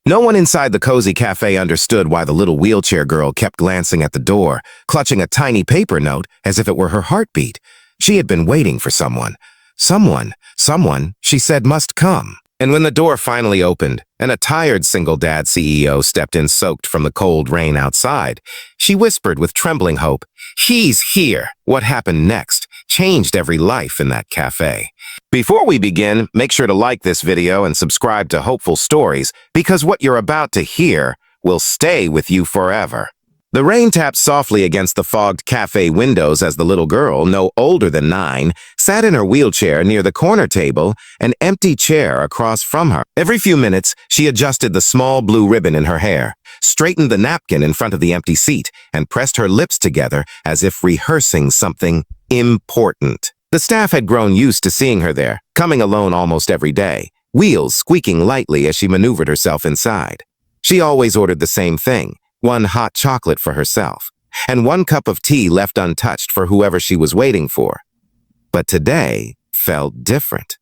No one inside the cozy cafe understood why the little wheelchair girl kept glancing at the door, clutching a tiny paper note as if it were her heartbeat. She had been waiting for someone. Someone, she said, must come. And when the door finally opened, and a tired single-dad CEO stepped in soaked from the cold rain outside, she whispered with trembling hope, "He's here!" What happened next changed every life in that cafe. Before we begin, make sure to like this video and subscribe to Hopeful Stories, because what you're about to hear will stay with you forever. The rain tapped softly against the fogged cafe windows as the little girl, no older than 9, sat in her wheelchair near the corner table, an empty chair across from her. Every few minutes, she adjusted the small blue ribbon in her hair, straightened the napkin in front of the empty seat, and pressed her lips together as if rehearsing something important. The staff had grown used to seeing her there, coming alone almost every day, wheels squeaking lightly as she maneuvered herself inside. She always ordered the same thing: 1 hot chocolate for herself, and 1 cup of tea left untouched for whoever she was waiting for. But today felt different.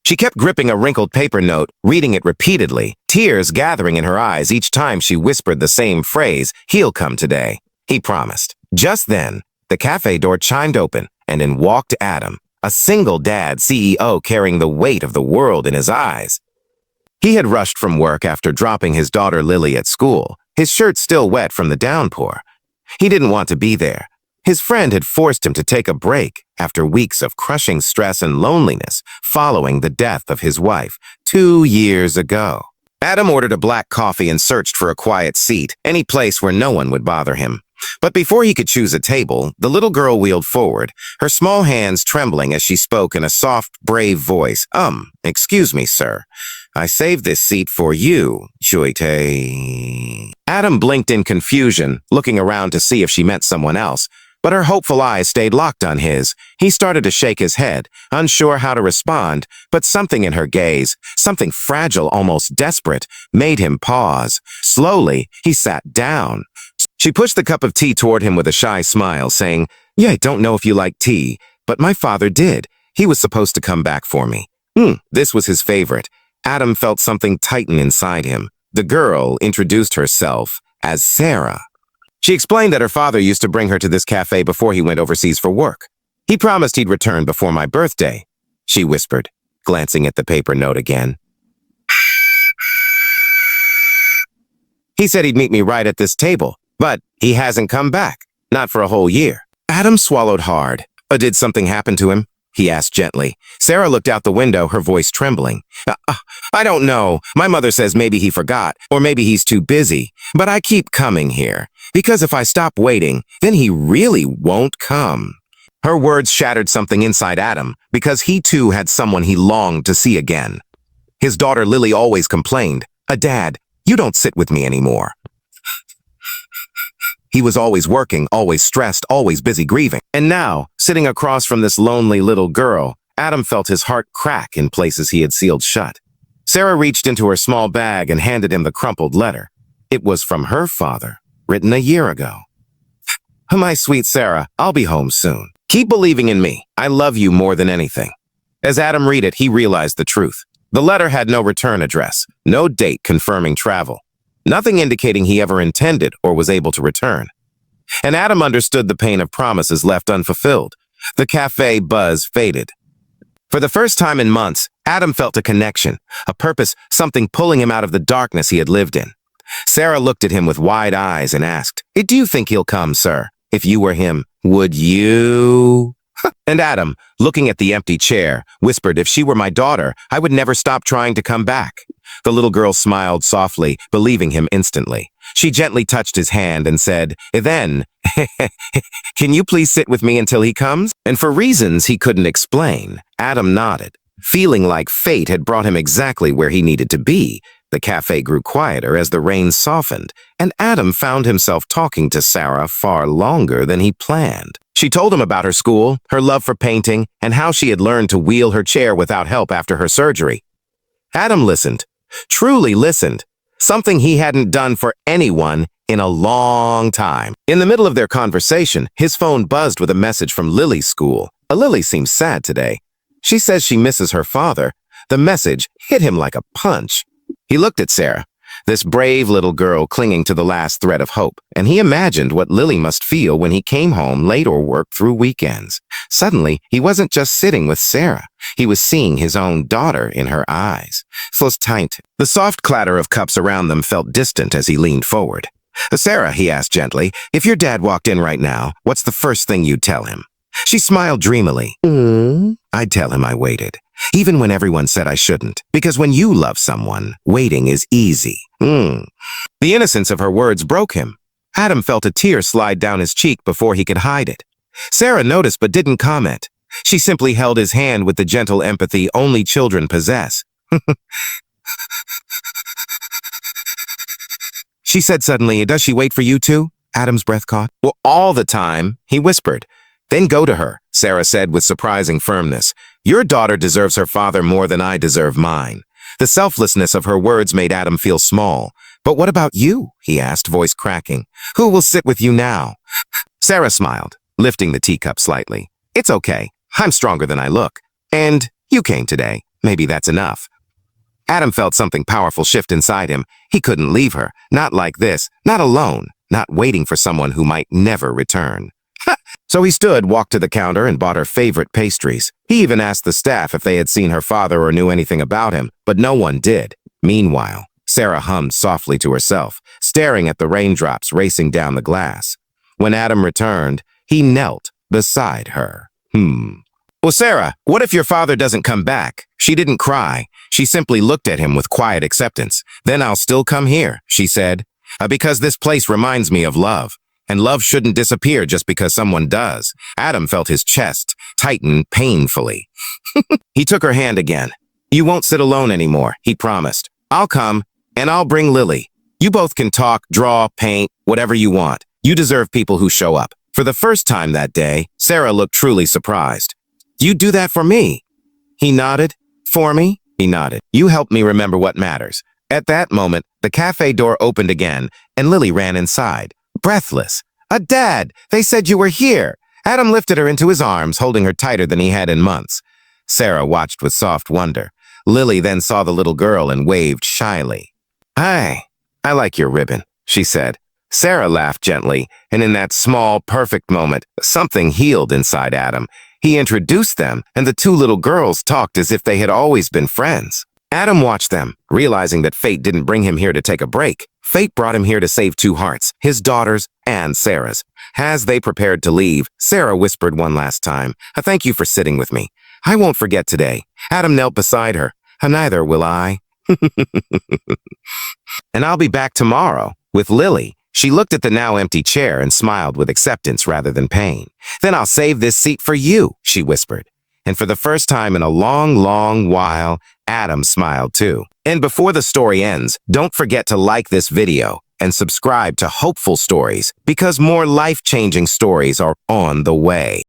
She kept gripping a wrinkled paper note, reading it repeatedly, tears gathering in her eyes each time she whispered the same phrase, "He'll come today," he promised. Just then, the cafe door chimed open, and in walked Adam, a single-dad CEO carrying the weight of the world in his eyes. He had rushed from work after dropping his daughter Lily at school, his shirt still wet from the downpour. He didn't want to be there. His friend had forced him to take a break after weeks of crushing stress and loneliness following the death of his wife 2 years ago. Adam ordered a black coffee and searched for a quiet seat, any place where no one would bother him. But before he could choose a table, the little girl wheeled forward, her small hands trembling as she spoke in a soft, brave voice. Excuse me, sir. I saved this seat for you, Shuite." Adam blinked in confusion, looking around to see if she meant someone else, but her hopeful eyes stayed locked on his. He started to shake his head, unsure how to respond, but something in her gaze, something fragile, almost desperate, made him pause. Slowly, he sat down. She pushed the cup of tea toward him with a shy smile, saying, "Yeah, I don't know if you like tea, but my father did. He was supposed to come back for me." This was his favorite. Adam felt something tighten inside him. The girl introduced herself as Sarah. She explained that her father used to bring her to this cafe before he went overseas for work. "He promised he'd return before my birthday," she whispered, glancing at the paper note again. "He said he'd meet me right at this table, but he hasn't come back, not for a whole year." Adam swallowed hard. Did something happen to him?" he asked gently. Sarah looked out the window, her voice trembling. I don't know. My mother says maybe he forgot, or maybe he's too busy. But I keep coming here, because if I stop waiting, then he really won't come." Her words shattered something inside Adam, because he too had someone he longed to see again. His daughter Lily always complained, "Dad, you don't sit with me anymore." He was always working, always stressed, always busy grieving. And now, sitting across from this lonely little girl, Adam felt his heart crack in places he had sealed shut. Sarah reached into her small bag and handed him the crumpled letter. It was from her father, written a year ago. "My sweet Sarah, I'll be home soon. Keep believing in me. I love you more than anything." As Adam read it, he realized the truth. The letter had no return address, no date confirming travel, nothing indicating he ever intended or was able to return. And Adam understood the pain of promises left unfulfilled. The cafe buzz faded. For the first time in months, Adam felt a connection, a purpose, something pulling him out of the darkness he had lived in. Sarah looked at him with wide eyes and asked, "Do you think he'll come, sir? If you were him, would you?" And Adam, looking at the empty chair, whispered, "If she were my daughter, I would never stop trying to come back." The little girl smiled softly, believing him instantly. She gently touched his hand and said, "Then, can you please sit with me until he comes?" And for reasons he couldn't explain, Adam nodded. Feeling like fate had brought him exactly where he needed to be, the cafe grew quieter as the rain softened, and Adam found himself talking to Sarah far longer than he planned. She told him about her school, her love for painting, and how she had learned to wheel her chair without help after her surgery. Adam listened, truly listened, something he hadn't done for anyone in a long time. In the middle of their conversation, his phone buzzed with a message from Lily's school. Lily seems sad today. She says she misses her father. The message hit him like a punch. He looked at Sarah. this brave little girl clinging to the last thread of hope, and he imagined what Lily must feel when he came home late or worked through weekends. Suddenly, he wasn't just sitting with Sarah. He was seeing his own daughter in her eyes. The soft clatter of cups around them felt distant as he leaned forward. Sarah, he asked gently, if your dad walked in right now, what's the first thing you'd tell him? She smiled dreamily. I'd tell him I waited, even when everyone said I shouldn't, because when you love someone, waiting is easy. The innocence of her words broke him. Adam felt a tear slide down his cheek before he could hide it. Sarah noticed but didn't comment. She simply held his hand with the gentle empathy only children possess. She said suddenly, does she wait for you too? Adam's breath caught. Well, all the time, he whispered. Then go to her, Sarah said with surprising firmness. Your daughter deserves her father more than I deserve mine. The selflessness of her words made Adam feel small. But what about you? He asked, voice cracking. Who will sit with you now? Sarah smiled, lifting the teacup slightly. It's okay. I'm stronger than I look. And you came today. Maybe that's enough. Adam felt something powerful shift inside him. He couldn't leave her. Not like this. Not alone. Not waiting for someone who might never return. So he stood, walked to the counter, and bought her favorite pastries. He even asked the staff if they had seen her father or knew anything about him, but no one did. Meanwhile, Sarah hummed softly to herself, staring at the raindrops racing down the glass. When Adam returned, he knelt beside her. Well, Sarah, what if your father doesn't come back? She didn't cry. She simply looked at him with quiet acceptance. Then I'll still come here, she said, because this place reminds me of love. And love shouldn't disappear just because someone does. Adam felt his chest tighten painfully. He took her hand again. You won't sit alone anymore, he promised. I'll come, and I'll bring Lily. You both can talk, draw, paint, whatever you want. You deserve people who show up. For the first time that day, Sarah looked truly surprised. You do that for me? He nodded. For me? He nodded. You helped me remember what matters. At that moment, the cafe door opened again, and Lily ran inside. Breathless. Dad, they said you were here. Adam lifted her into his arms, holding her tighter than he had in months. Sarah watched with soft wonder. Lily then saw the little girl and waved shyly. Hi, I like your ribbon, she said. Sarah laughed gently, and in that small, perfect moment, something healed inside Adam. He introduced them, and the two little girls talked as if they had always been friends. Adam watched them, realizing that fate didn't bring him here to take a break. Fate brought him here to save two hearts, his daughter's and Sarah's. As they prepared to leave, Sarah whispered one last time, thank you for sitting with me. I won't forget today. Adam knelt beside her. Neither will I. And I'll be back tomorrow with Lily. She looked at the now empty chair and smiled with acceptance rather than pain. Then I'll save this seat for you, she whispered. And for the first time in a long, long while, Adam smiled too. And before the story ends, don't forget to like this video and subscribe to Hopeful Stories because more life-changing stories are on the way.